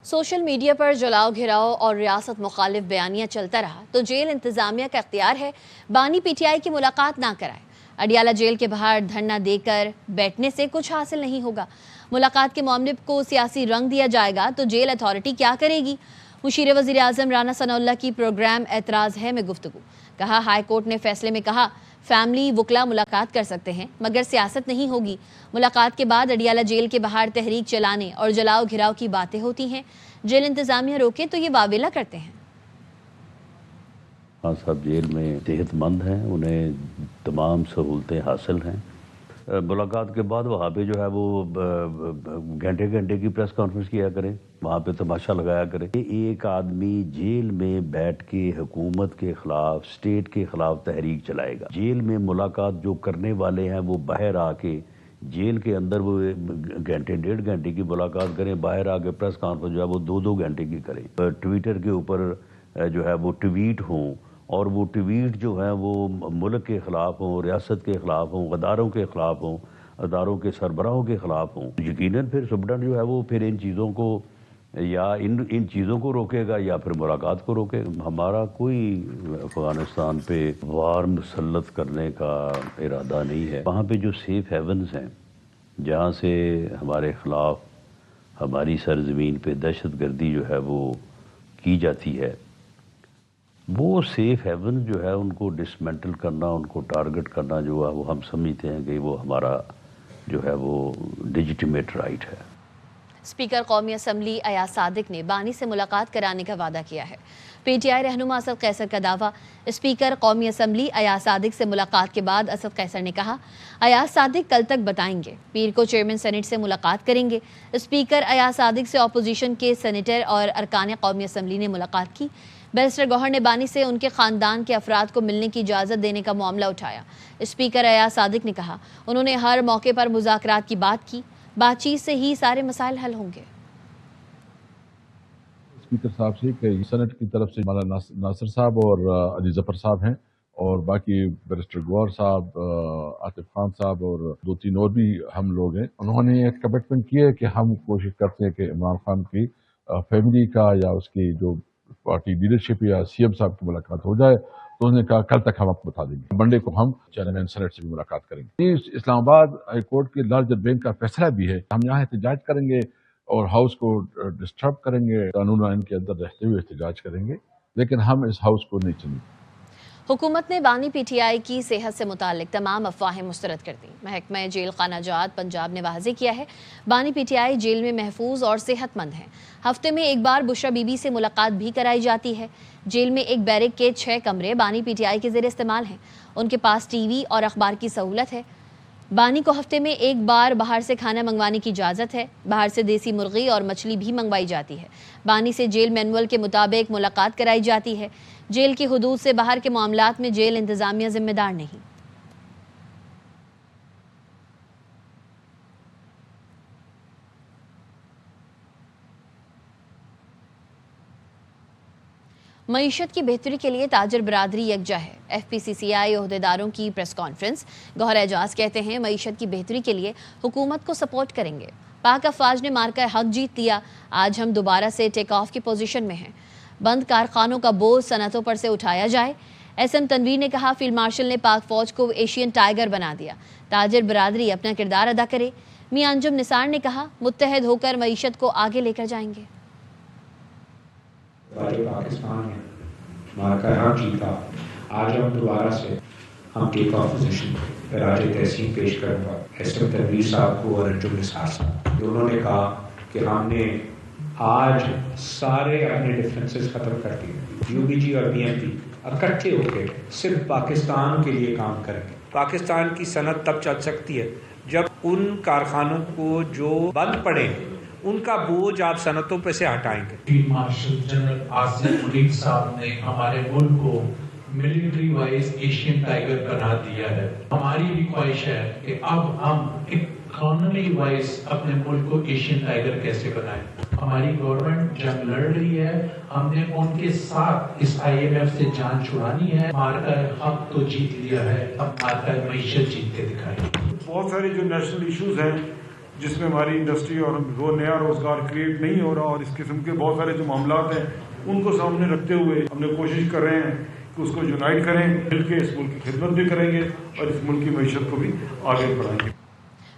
Social media پر جلاؤ گھراؤ اور ریاست مخالف بیانیہ چلتا رہا تو جیل انتظامیہ کا اختیار ہے بانی پی ٹی آئی کی ملاقات نہ کرائے۔ اڈیالہ جیل کے باہر دھرنا دے کر بیٹھنے سے کچھ حاصل نہیں ہوگا۔ ملاقات کے معاملے کو سیاسی رنگ دیا جائے گا تو جیل اتھارٹی کیا کرے گی؟ مشیر وزیر اعظم رانا ثناء اللہ کی پروگرام اعتراض ہے میں گفتگو۔ کہا ہائی کورٹ نے فیصلے میں کہا فیملی وکلا ملاقات کر سکتے ہیں مگر سیاست نہیں ہوگی۔ ملاقات کے بعد اڈیالہ جیل کے باہر تحریک چلانے اور جلاؤ گھراؤ کی باتیں ہوتی ہیں۔ جیل انتظامیہ روکے تو یہ واویلا کرتے ہیں۔ خان صاحب جیل میں صحت مند ہیں، انہیں تمام سہولتیں حاصل ہیں۔ ملاقات کے بعد وہاں پہ جو ہے وہ گھنٹے گھنٹے کی پریس کانفرنس کیا کریں، وہاں پہ تماشا لگایا کریں۔ ایک آدمی جیل میں بیٹھ کے حکومت کے خلاف، اسٹیٹ کے خلاف تحریک چلائے گا۔ جیل میں ملاقات جو کرنے والے ہیں وہ باہر آ کے جیل کے اندر وہ گھنٹے ڈیڑھ گھنٹے کی ملاقات کریں، باہر آ کے پریس کانفرنس جو ہے وہ دو گھنٹے کی کریں۔ ٹویٹر کے اوپر جو ہے وہ ٹویٹ ہوں اور وہ ٹویٹ جو ہیں وہ ملک کے خلاف ہوں، ریاست کے خلاف ہوں، اداروں کے خلاف ہوں، اداروں کے سربراہوں کے خلاف ہوں، یقیناً پھر سپرڈنٹ جو ہے وہ پھر ان چیزوں کو یا ان چیزوں کو روکے گا یا پھر ملاقات کو روکے گا۔ ہمارا کوئی افغانستان پہ وار مسلط کرنے کا ارادہ نہیں ہے۔ وہاں پہ جو سیف ہیونز ہیں جہاں سے ہمارے خلاف ہماری سرزمین پہ دہشت گردی جو ہے وہ کی جاتی ہے، وہ سیف ہیون جو ہے ان کو ڈسمنٹل کرنا، ان کو ٹارگٹ کرنا جو ہے وہ ہم سمجھتے ہیں کہ وہ ہمارا جو ہے وہ لیجیٹیمیٹ رائٹ ہے۔ اسپیکر قومی اسمبلی ایاز صادق نے بانی سے ملاقات کرانے کا وعدہ کیا ہے۔ پی ٹی آئی رہنما اسد قیصر کا دعویٰ۔ اسپیکر قومی اسمبلی ایاز صادق سے ملاقات کے بعد اسد قیصر نے کہا ایاز صادق کل تک بتائیں گے، پیر کو چیئرمین سینٹ سے ملاقات کریں گے۔ اسپیکر ایاز صادق سے اپوزیشن کے سینیٹر اور ارکان قومی اسمبلی نے ملاقات کی۔ بیرسٹر گوہر نے بانی سے ان کے خاندان کے افراد کو ملنے کی اجازت دینے کا معاملہ اٹھایا۔ اسپیکر ایاز صادق نے کہا انہوں نے ہر موقع پر مذاکرات کی بات کی، بات چیت سے ہی سارے مسائل حل ہوں گے۔ اسپیکر صاحب سے کہ سینٹ کی طرف سے مولانا ناصر صاحب اور علی ظفر صاحب ہیں اور باقی بیرسٹر گوہر صاحب، عاطف خان صاحب اور دو تین اور بھی ہم لوگ ہیں۔ انہوں نے ایک کمٹمنٹ کی ہے کہ ہم کوشش کرتے ہیں کہ عمران خان کی فیملی کا یا اس کی جو پارٹی لیڈرشپ یا سی ایم صاحب کی ملاقات ہو جائے، تو انہوں نے کہا کل تک ہم آپ کو بتا دیں گے۔ منڈے کو ہم چیئرمین سینٹ سے بھی ملاقات کریں گے۔ اسلام آباد ہائی کورٹ کے لارجر بینچ کا فیصلہ بھی ہے، ہم یہاں احتجاج کریں گے اور ہاؤس کو ڈسٹرب کریں گے، قانون آئین کے اندر رہتے ہوئے احتجاج کریں گے، لیکن ہم اس ہاؤس کو نہیں چلیں گے۔ حکومت نے بانی پی ٹی آئی کی صحت سے متعلق تمام افواہیں مسترد کر دیں۔ محکمہ جیل خانہ جات پنجاب نے واضح کیا ہے بانی پی ٹی آئی جیل میں محفوظ اور صحت مند ہیں۔ ہفتے میں ایک بار بشرا بی بی سے ملاقات بھی کرائی جاتی ہے۔ جیل میں ایک بیرک کے 6 کمرے بانی پی ٹی آئی کے زیر استعمال ہیں۔ ان کے پاس ٹی وی اور اخبار کی سہولت ہے۔ بانی کو ہفتے میں ایک بار باہر سے کھانا منگوانے کی اجازت ہے۔ باہر سے دیسی مرغی اور مچھلی بھی منگوائی جاتی ہے۔ بانی سے جیل مینول کے مطابق ملاقات کرائی جاتی ہے۔ جیل کی حدود سے باہر کے معاملات میں جیل انتظامیہ ذمہ دار نہیں۔ معیشت کی بہتری کے لیے تاجر برادری یکجا ہے۔ ایف پی سی سی آئی عہدیداروں کی پریس کانفرنس۔ گوہر اعجاز کہتے ہیں معیشت کی بہتری کے لیے حکومت کو سپورٹ کریں گے۔ پاک افواج نے مارکہ حق جیت لیا، آج ہم دوبارہ سے ٹیک آف کی پوزیشن میں ہیں۔ بند کارخانوں کا بوجھ صنعتوں پر سے اٹھایا جائے۔ ایس ایم تنویر نے کہا فیلڈ مارشل نے پاک فوج کو ایشین ٹائیگر بنا دیا، تاجر برادری اپنا کردار ادا کرے۔ میاں انجم نثار نے کہا متحد ہو کر معیشت کو آگے لے کر جائیں گے۔ پاکستان نے مارکہ حق جیتا، آج ہم دوبارہ سے ہم ٹیک آف پوزیشن پر راج تحسین پیش کروں گا ایس ایم تنویر صاحب کو اور انجم نثار صاحب۔ انہوں نے کہا کہ ہم نے آج سارے اپنے ڈفرینسز ختم کر دیے، یو بی جی اور بی ایم پی اکٹھے ہو کے صرف پاکستان کے لیے کام کریں گے۔ پاکستان کی صنعت تب چل سکتی ہے جب ان کارخانوں کو جو بند پڑے ان کا بوجھ آپ صنعتوں پہ سے ہٹائیں گے۔ Field marshal general Asim Munir صاحب نے ہمارے ملک کو ملٹری وائز ایشین ٹائیگر بنا دیا ہے۔ ہماری بھی خواہش ہے کہ اب ہم اکانومی وائز اپنے ملک کو ایشین ٹائیگر کیسے بنائیں۔ ہماری گورنمنٹ جنگ لڑ رہی ہے، ہم نے ان کے ساتھ اس آئی ایم ایف سے جان چھڑانی ہے۔ مارکہ حق تو جیت لیا ہے، اب مارکہ معیشت جیت کے دکھائیں۔ بہت سارے جو نیشنل ایشوز ہیں جس میں ہماری انڈسٹری اور وہ نیا روزگار کریٹ نہیں ہو رہا، اور اس قسم کے بہت سارے جو معاملات ہیں ان کو سامنے رکھتے ہوئے ہم نے کوشش کر رہے ہیں کہ اس کو یونائٹ کریں، مل کے اس ملک کی خدمت بھی کریں گے اور اس ملک کی معیشت کو بھی آگے بڑھائیں گے۔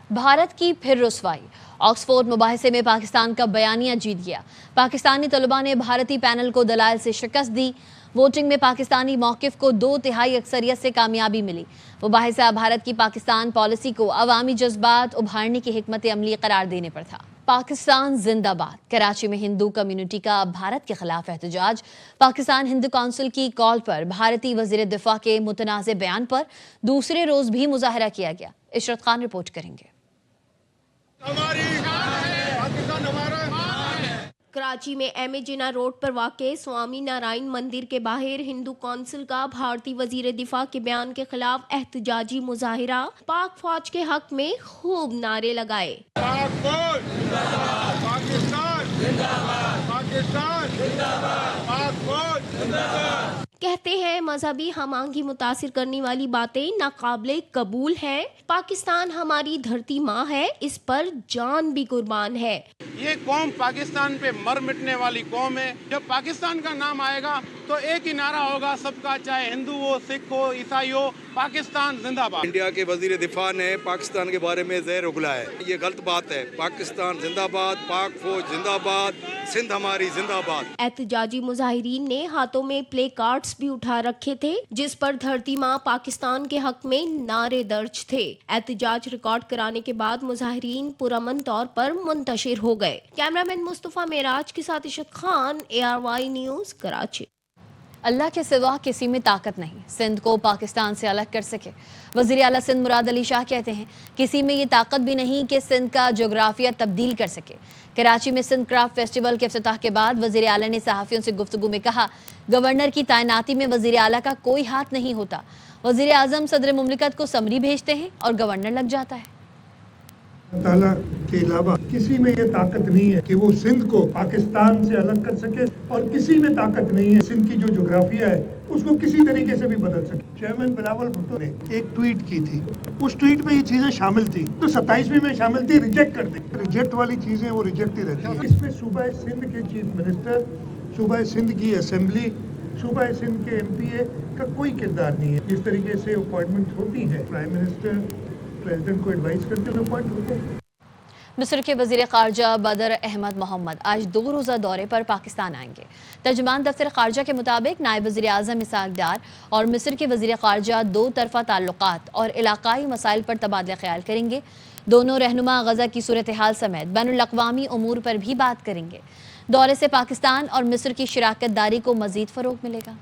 بھارت کی پھر رسوائی، آکسفورڈ مباحثے میں پاکستان کا بیانیہ جیت گیا۔ پاکستانی طلباء نے بھارتی پینل کو دلائل سے شکست دی۔ ووٹنگ میں پاکستانی موقف کو 2/3 اکثریت سے کامیابی ملی۔ مباحثہ بھارت کی پاکستان پالیسی کو عوامی جذبات ابھارنے کی حکمت عملی قرار دینے پر تھا۔ پاکستان زندہ باد۔ کراچی میں ہندو کمیونٹی کا بھارت کے خلاف احتجاج۔ پاکستان ہندو کونسل کی کال پر بھارتی وزیر دفاع کے متنازع بیان پر دوسرے روز بھی مظاہرہ کیا گیا۔ عشرت خان رپورٹ کریں گے۔ کراچی میں ایم اے جناح روڈ پر واقع سوامی نارائن مندر کے باہر ہندو کونسل کا بھارتی وزیر دفاع کے بیان کے خلاف احتجاجی مظاہرہ۔ پاک فوج کے حق میں خوب نعرے لگائے۔ کہتے ہیں مذہبی ہم آہنگی متاثر کرنے والی باتیں ناقابل قبول ہیں۔ پاکستان ہماری دھرتی ماں ہے، اس پر جان بھی قربان ہے۔ یہ قوم پاکستان پہ مر مٹنے والی قوم ہے۔ جب پاکستان کا نام آئے گا تو ایک ہی نعرہ ہوگا سب کا، چاہے ہندو ہو، سکھ ہو، عیسائی ہو، پاکستان زندہ باد۔ انڈیا کے وزیر دفاع نے پاکستان کے بارے میں زہر اگلا ہے، یہ غلط بات ہے۔ پاکستان زندہ باد، پاک فوج زندہ باد، سندھ ہماری زندہ باد۔ احتجاجی مظاہرین نے ہاتھوں میں پلے کارڈز بھی اٹھا رکھے تھے جس پر دھرتی ماں پاکستان کے حق میں نعرے درج تھے۔ احتجاج ریکارڈ کرانے کے بعد مظاہرین پرامن طور پر منتشر ہو گئے۔ کیمرامین مصطفیٰ معراج کے ساتھ عشرت خان، ARY نیوز، کراچی۔ اللہ کے سوا کسی میں طاقت نہیں سندھ کو پاکستان سے الگ کر سکے۔ وزیر اعلیٰ سندھ مراد علی شاہ کہتے ہیں کسی میں یہ طاقت بھی نہیں کہ سندھ کا جغرافیہ تبدیل کر سکے۔ کراچی میں سندھ کرافٹ فیسٹیول کے افتتاح کے بعد وزیر اعلیٰ نے صحافیوں سے گفتگو میں کہا گورنر کی تعیناتی میں وزیر اعلیٰ کا کوئی ہاتھ نہیں ہوتا۔ وزیر اعظم صدر مملکت کو سمری بھیجتے ہیں اور گورنر لگ جاتا ہے۔ اللہ تعالیٰ کے علاوہ کسی میں یہ طاقت نہیں ہے کہ وہ سندھ کو پاکستان سے الگ کر سکے، اور کسی میں طاقت نہیں ہے سندھ کی جو جغرافیہ ہے اس کو کسی طریقے سے بھی بدل سکے۔ چیئرمین بلاول بھٹو نے ایک ٹویٹ کی تھی، اس ٹویٹ میں یہ چیزیں شامل تھی تو 27ویں میں شامل تھی، ریجیکٹ کر دیں۔ ریجیکٹ والی چیزیں وہ ریجیکٹ ہی رہتی ہیں۔ اس میں صوبہ سندھ کے چیف منسٹر، صوبہ سندھ کی اسمبلی، صوبہ سندھ کے MPA کا کوئی کردار نہیں ہے۔ جس طریقے سے اپوائنٹمنٹ ہوتی ہے، پرائم منسٹر پریزیڈنٹ کو ایڈوائز کرتے ہوئے اپوائنٹ ہوتے ہیں۔ مصر کے وزیر خارجہ بدر احمد محمد آج 2 روزہ دورے پر پاکستان آئیں گے۔ ترجمان دفتر خارجہ کے مطابق نائب وزیر اعظم اسحاق ڈار اور مصر کے وزیر خارجہ 2 طرفہ تعلقات اور علاقائی مسائل پر تبادلہ خیال کریں گے۔ دونوں رہنما غزہ کی صورتحال سمیت بین الاقوامی امور پر بھی بات کریں گے۔ دورے سے پاکستان اور مصر کی شراکت داری کو مزید فروغ ملے گا۔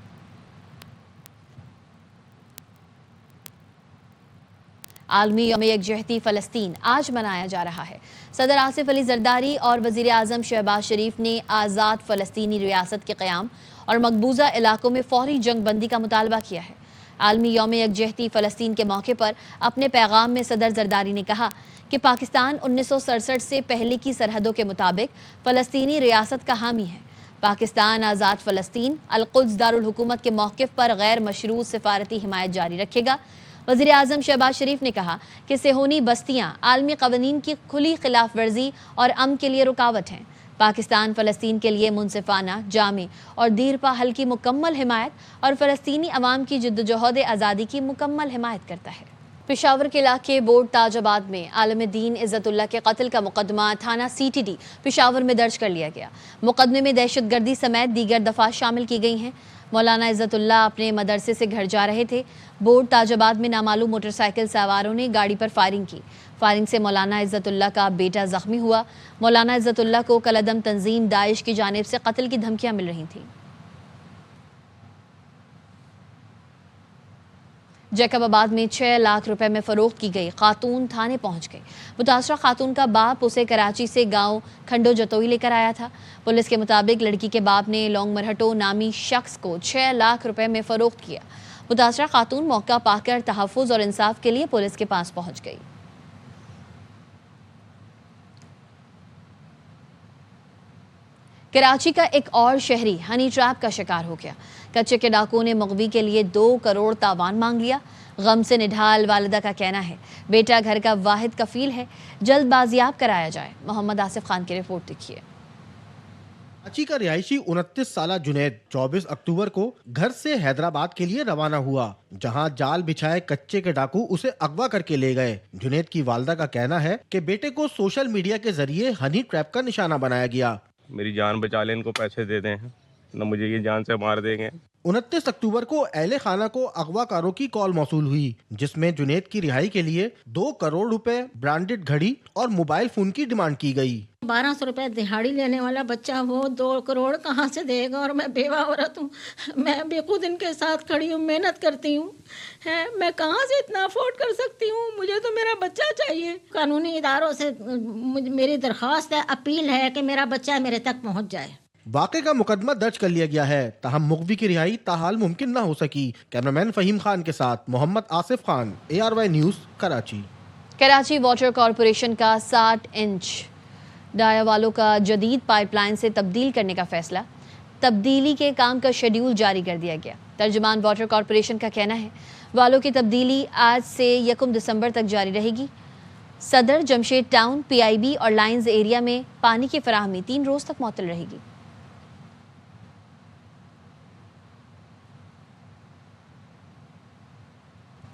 عالمی یوم یکجہتی فلسطین آج منایا جا رہا ہے۔ صدر آصف علی زرداری اور وزیر اعظم شہباز شریف نے آزاد فلسطینی ریاست کے قیام اور مقبوضہ علاقوں میں فوری جنگ بندی کا مطالبہ کیا ہے۔ عالمی یوم یکجہتی فلسطین کے موقع پر اپنے پیغام میں صدر زرداری نے کہا کہ پاکستان 1967 سے پہلے کی سرحدوں کے مطابق فلسطینی ریاست کا حامی ہے۔ پاکستان آزاد فلسطین، القدس دارالحکومت کے موقف پر غیر مشروط سفارتی حمایت جاری رکھے گا۔ وزیر اعظم شہباز شریف نے کہا کہ صہیونی بستیاں عالمی قوانین کی کھلی خلاف ورزی اور امن کے لیے رکاوٹ ہیں۔ پاکستان فلسطین کے لیے منصفانہ، جامع اور دیرپا حل کی مکمل حمایت اور فلسطینی عوام کی جدوجہد آزادی کی مکمل حمایت کرتا ہے۔ پشاور کے علاقے بورڈ تاج آباد میں عالم دین عزت اللہ کے قتل کا مقدمہ تھانہ CTD پشاور میں درج کر لیا گیا۔ مقدمے میں دہشت گردی سمیت دیگر دفعات شامل کی گئی ہیں۔ مولانا عزت اللہ اپنے مدرسے سے گھر جا رہے تھے۔ بورڈ تاج آباد میں نامعلوم موٹر سائیکل سواروں نے گاڑی پر فائرنگ کی۔ فائرنگ سے مولانا عزت اللہ کا بیٹا زخمی ہوا۔ مولانا عزت اللہ کو کالعدم تنظیم داعش کی جانب سے قتل کی دھمکیاں مل رہی تھیں۔ جیکب آباد میں 6 لاکھ روپے میں فروخت کی گئی خاتون تھانے پہنچ گئی۔ متاثرہ خاتون کا باپ اسے کراچی سے گاؤں کھنڈو جتوئی لے کر آیا تھا۔ پولیس کے مطابق لڑکی کے باپ نے لونگ مرہٹو نامی شخص کو 6 لاکھ روپے میں فروخت کیا۔ متاثرہ خاتون موقع پا کر تحفظ اور انصاف کے لیے پولیس کے پاس پہنچ گئی۔ کراچی کا ایک اور شہری ہنی ٹریپ کا شکار ہو گیا. کچے کے ڈاکو نے مغوی کے لیے 2 کروڑ تاوان مانگ لیا. غم سے نڈھال والدہ کا کہنا ہے بیٹا گھر کا واحد کفیل ہے, جلد بازیاب کرایا جائے. محمد آصف خان کی رپورٹ دیکھیے. کراچی کا رہائشی 29 سالہ جنید 24 اکتوبر کو گھر سے حیدرآباد کے لیے روانہ ہوا, جہاں جال بچھائے کچے کے ڈاکو اسے اغوا کر کے لے گئے. جنید کی والدہ کا کہنا ہے کہ بیٹے کو سوشل میڈیا کے ذریعے ہنی ٹریپ کا نشانہ بنایا گیا. میری جان بچا لیں, ان کو پیسے دے دیں نہ مجھے یہ جان سے مار دیں گے. 29 اکتوبر کو اہل خانہ کو اغوا کاروں کی کال موصول ہوئی, جس میں جنید کی رہائی کے لیے 2 کروڑ روپے, برانڈڈ گھڑی اور موبائل فون کی ڈیمانڈ کی گئی. 1200 روپے دہاڑی لینے والا بچہ وہ 2 کروڑ کہاں سے دے گا؟ اور میں بیوہ عورت ہوں, میں بھی خود ان کے ساتھ کھڑی ہوں, محنت کرتی ہوں, میں کہاں سے اتنا افورڈ کر سکتی ہوں؟ مجھے تو میرا بچہ چاہیے. قانونی اداروں سے میری درخواست ہے, اپیل ہے کہ میرا بچہ میرے تک پہنچ جائے. واقعے کا مقدمہ درج کر لیا گیا ہے, تاہم مغوی کی رہائی تاحال ممکن نہ ہو سکی. کیمرامین فہیم خان کے ساتھ Muhammad Asif Khan, ARY news, Karachi. Karachi water corporation کا 60 انچ ڈایا والوں کا جدید پائپ لائن سے تبدیل کرنے کا فیصلہ. تبدیلی کے کام کا شیڈیول جاری کر دیا گیا. ترجمان واٹر کارپوریشن کا کہنا ہے والوں کی تبدیلی آج سے 1 دسمبر تک جاری رہے گی. صدر جمشید ٹاؤن, PIB اور لائنز ایریا میں پانی کی فراہمی 3 روز تک معطل رہے گی.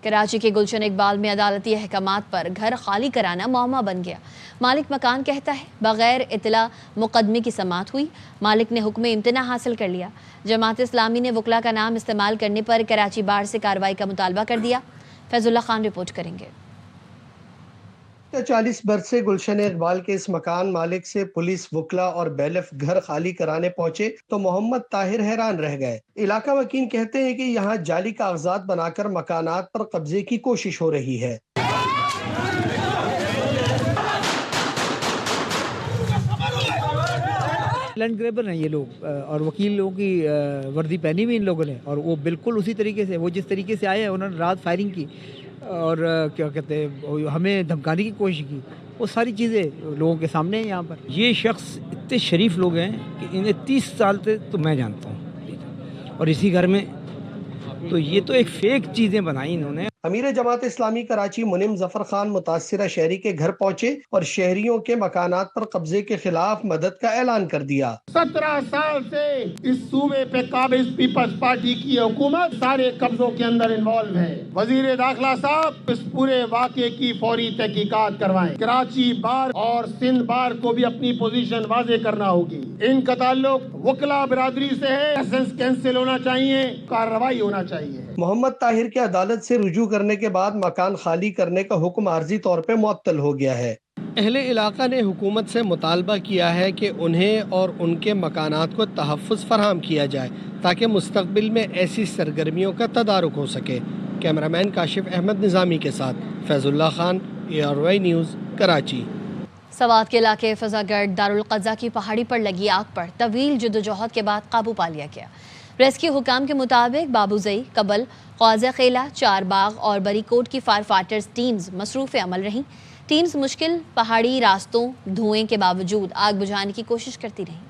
کراچی کے گلشن اقبال میں عدالتی احکامات پر گھر خالی کرانا معمہ بن گیا. مالک مکان کہتا ہے بغیر اطلاع مقدمے کی سماعت ہوئی. مالک نے حکم امتناع حاصل کر لیا. جماعت اسلامی نے وکلا کا نام استعمال کرنے پر کراچی بار سے کارروائی کا مطالبہ کر دیا. فیض اللہ خان رپورٹ کریں گے. 40 برس سے گلشن اقبال کے اس مکان مالک سے پولیس, وکلا اور بیلف گھر خالی کرانے پہنچے تو محمد طاہر حیران رہ گئے. علاقہ وکیل کہتے ہیں کہ یہاں جعلی کاغذات بنا کر مکانات پر قبضے کی کوشش ہو رہی ہے. لینڈ گریبر ہیں یہ لوگ, اور وکیل لوگوں کی وردی پہنی ہوئی ان لوگوں نے, اور وہ بالکل اسی طریقے سے, وہ جس طریقے سے آئے ہیں, انہوں نے رات فائرنگ کی اور کیا کہتے ہیں ہمیں دھمکانے کی کوشش کی. وہ ساری چیزیں لوگوں کے سامنے ہیں. یہاں پر یہ شخص اتنے شریف لوگ ہیں کہ انہیں 30 سال سے تو میں جانتا ہوں, اور اسی گھر میں, تو یہ تو ایک فیک چیزیں بنائی انہوں نے. امیر جماعت اسلامی کراچی منم ظفر خان متاثرہ شہری کے گھر پہنچے اور شہریوں کے مکانات پر قبضے کے خلاف مدد کا اعلان کر دیا. 17 سال سے اس صوبے پہ قابض پیپلز پارٹی کی حکومت سارے قبضوں کے اندر انوالو ہے. وزیر داخلہ صاحب اس پورے واقعے کی فوری تحقیقات کروائیں. کراچی بار اور سندھ بار کو بھی اپنی پوزیشن واضح کرنا ہوگی. ان کا تعلق وکلا برادری سے ہے, لائسنس کینسل ہونا چاہیے, کارروائی ہونا چاہیے. محمد طاہر کے عدالت سے رجوع کرنے کے بعد مکان خالی کرنے کا حکم عارضی طور پہ معطل ہو گیا ہے. اہل علاقہ نے حکومت سے مطالبہ کیا ہے کہ انہیں اور ان کے مکانات کو تحفظ فراہم کیا جائے تاکہ مستقبل میں ایسی سرگرمیوں کا تدارک ہو سکے. کیمرامین کاشف احمد نظامی کے ساتھ فیض اللہ خان, ARY نیوز, کراچی. سوات کے علاقے فضا گرڈ دارالقضا کی پہاڑی پر لگی آگ پر طویل جدوجہد کے بعد قابو پا لیا گیا. ریسکیو حکام کے مطابق بابوزئی, قبل, قوازہ خیلہ, چار باغ اور بری کوٹ کی فائر فائٹرز ٹیمز مصروف عمل رہیں. ٹیمز مشکل پہاڑی راستوں, دھوئیں کے باوجود آگ بجھانے کی کوشش کرتی رہیں.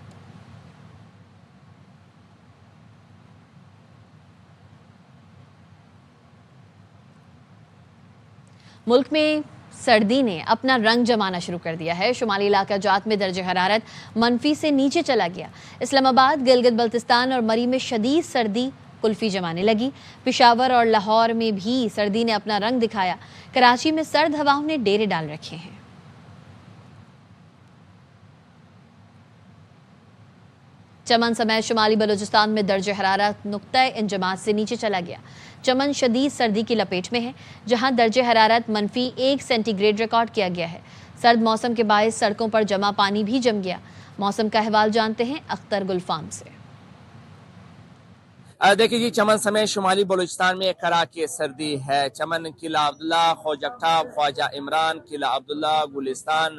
ملک میں سردی نے اپنا رنگ جمانا شروع کر دیا ہے. شمالی علاقہ جات میں درجہ حرارت منفی سے نیچے چلا گیا. اسلام آباد, گلگت بلتستان اور مری میں شدید سردی کلفی جمانے لگی. پشاور اور لاہور میں بھی سردی نے اپنا رنگ دکھایا. کراچی میں سرد ہواؤں نے ڈیرے ڈال رکھے ہیں. چمن سمیت شمالی بلوچستان میں درجہ حرارت نقطۂ انجماد سے نیچے چلا گیا. چمن شدید سردی کی لپیٹ میں ہے, جہاں درجہ حرارت -1 سینٹی گریڈ ریکارڈ کیا گیا ہے. سرد موسم کے باعث سڑکوں پر جمع پانی بھی جم گیا. موسم کا احوال جانتے ہیں اختر گلفام سے. دیکھیں جی, چمن سمیت شمالی بلوچستان میں کڑاکے سردی ہے. چمن, قلعہ عبداللہ, خوجکٹھا, خواجہ عمران, قلعہ عبداللہ, گلستان,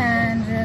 and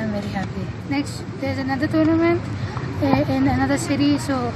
I'm very happy. Next, there's another tournament in another city, so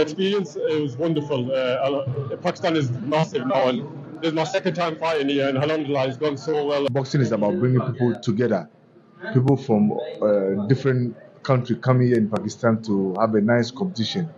Experience was wonderful. Pakistan is massive now, and this is my second time fighting here, and alhamdulillah, it's gone so well. Boxing is about bringing people together. People from different countries come here in Pakistan to have a nice competition.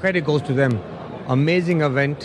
credit goes to them. Amazing event.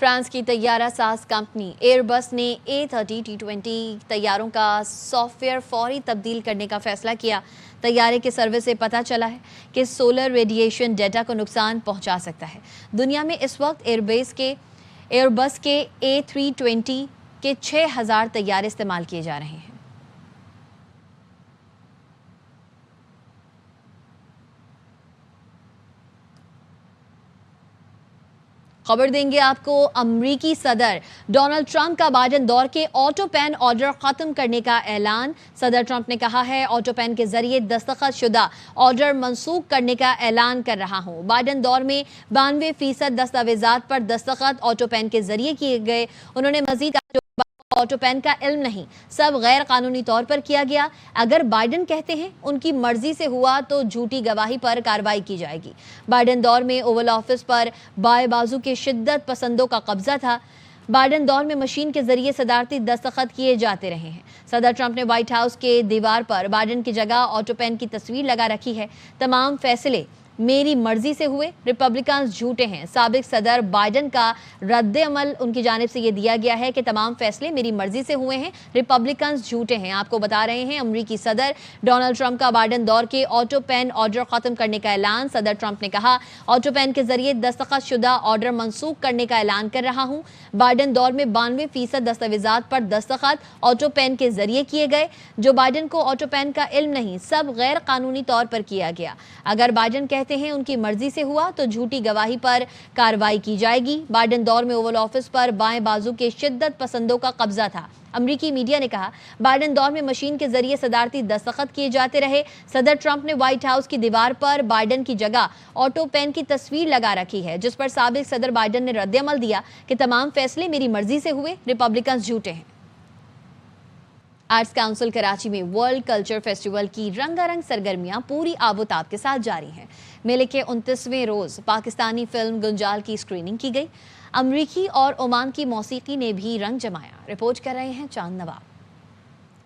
France کی طیارہ ساز company year بس نے A30 T20 طیاروں کا soft where فوری تبدیل کرنے کا فیصلہ کیا۔ طیارے کے سروے سے پتہ چلا ہے کہ سولر ریڈیشن ڈیٹا کو نقصان پہنچا سکتا ہے۔ دنیا میں اس وقت ایئر بس کے A320 کے 6000 طیارے استعمال کیے جا رہے ہیں۔ خبر دیں گے آپ کو، امریکی صدر ڈونلڈ ٹرمپ کا بائیڈن دور کے آٹو پین آرڈر ختم کرنے کا اعلان۔ صدر ٹرمپ نے کہا ہے آٹو پین کے ذریعے دستخط شدہ آرڈر منسوخ کرنے کا اعلان کر رہا ہوں۔ بائیڈن دور میں 92% دستاویزات پر دستخط آٹو پین کے ذریعے کیے گئے۔ انہوں نے مزید آٹو پین کا علم نہیں، سب غیر قانونی طور پر کیا گیا۔ اگر بائیڈن کہتے ہیں ان کی مرضی سے ہوا تو جھوٹی گواہی پر کارروائی کی جائے گی۔ بائیڈن دور میں اوول آفس پر بائیں بازو کے شدت پسندوں کا قبضہ تھا۔ بائیڈن دور میں مشین کے ذریعے صدارتی دستخط کیے جاتے رہے ہیں۔ صدر ٹرمپ نے وائٹ ہاؤس کے دیوار پر بائیڈن کی جگہ آٹو پین کی تصویر لگا رکھی ہے۔ تمام فیصلے میری مرضی سے ہوئے، ریپبلکنز جھوٹے ہیں۔ سابق صدر بائیڈن کا رد عمل ان کی جانب سے یہ دیا گیا ہے کہ تمام فیصلے میری مرضی سے ہوئے ہیں، ریپبلکنز جھوٹے ہیں۔ آپ کو بتا رہے ہیں امریکی صدر ڈونلڈ ٹرمپ کا بائیڈن دور کے آٹو پین آرڈر ختم کرنے کا اعلان۔ صدر ٹرمپ نے کہا آٹو پین کے ذریعے دستخط شدہ آرڈر منسوخ کرنے کا اعلان کر رہا ہوں۔ بائیڈن دور میں 92% دستاویزات پر دستخط آٹو پین کے ذریعے کیے گئے۔ جو بائیڈن کو آٹو پین کا علم نہیں، سب غیر قانونی طور پر کیا گیا۔ اگر بائیڈن کہتے ہیں ان کی مرضی سے ہوا تو جھوٹی گواہی پر کارروائی کی جائے گی۔ بائیڈن دور میں اوول آفس پر بائیں بازو کے شدت پسندوں کا قبضہ تھا۔ امریکی میڈیا نے کہا بائیڈن دور میں مشین کے ذریعے صدارتی دستخط کیے جاتے رہے۔ صدر ٹرمپ نے وائٹ ہاؤس کی دیوار پر بائیڈن کی جگہ آٹو پین کی تصویر لگا رکھی ہے، جس پر سابق صدر بائیڈن نے رد عمل دیا کہ تمام فیصلے میری مرضی سے ہوئے، ریپبلکنز جھوٹے ہیں۔ آرٹس کاؤنسل کراچی میں ورلڈ کلچر فیسٹیول کی رنگا رنگ سرگرمیاں پوری آب و تاب کے ساتھ جاری ہیں۔ میلے کے 29ویں روز پاکستانی فلم گنجال کی اسکریننگ کی گئی۔ امریکی اور عمان کی موسیقی نے بھی رنگ جمایا۔ رپورٹ کر رہے ہیں چاند نواب۔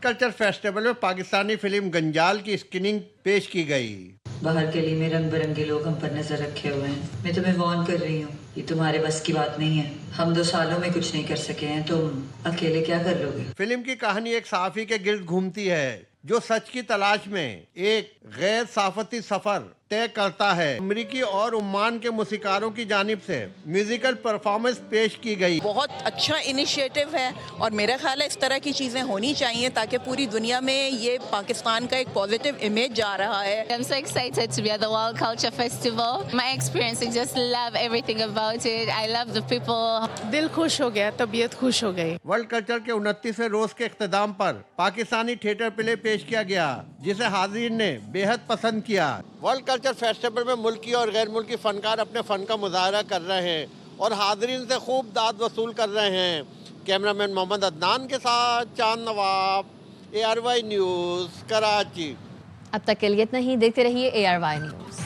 کلچر فیسٹیول میں پاکستانی فلم گنجال کی اسکریننگ پیش کی گئی۔ باہر گلی میں رنگ برنگے لوگ ہم پر نظر رکھے ہوئے ہیں۔ میں تمہیں وارن کر رہی ہوں، یہ تمہارے بس کی بات نہیں ہے۔ ہم 2 سالوں میں کچھ نہیں کر سکے ہیں، تم اکیلے کیا کر لو گے؟ فلم کی کہانی ایک صحافی کے گرد گھومتی ہے جو سچ کی تلاش میں ایک غیر صحافتی سفر طے کرتا ہے۔ امریکی اور عمان کے موسیقاروں کی جانب سے میوزیکل پرفارمنس پیش کی گئی۔ بہت اچھا انیشیٹو ہے اور میرا خیال ہے اس طرح کی چیزیں ہونی چاہیے تاکہ پوری دنیا میں یہ پاکستان کا ایک پازیٹیو امیج جا رہا ہے۔ I'm so excited to be at the World Culture Festival. My experience, I just love everything about it. I love the people. دل خوش ہو گیا، طبیعت خوش ہو گئی۔ ورلڈ کلچر کے 29ویں روز کے اختتام پر پاکستانی تھیٹر پلے پیش کیا گیا جسے حاضرین نے بے حد پسند کیا۔ ورلڈ کلچر فیسٹیول میں ملکی اور غیر ملکی فنکار اپنے فن کا مظاہرہ کر رہے ہیں اور حاضرین سے خوب داد وصول کر رہے ہیں۔ کیمرامین محمد عدنان کے ساتھ چاند نواب، ARY نیوز کراچی۔ اب تک کے لیے اتنا ہی، دیکھتے رہیے ARY نیوز۔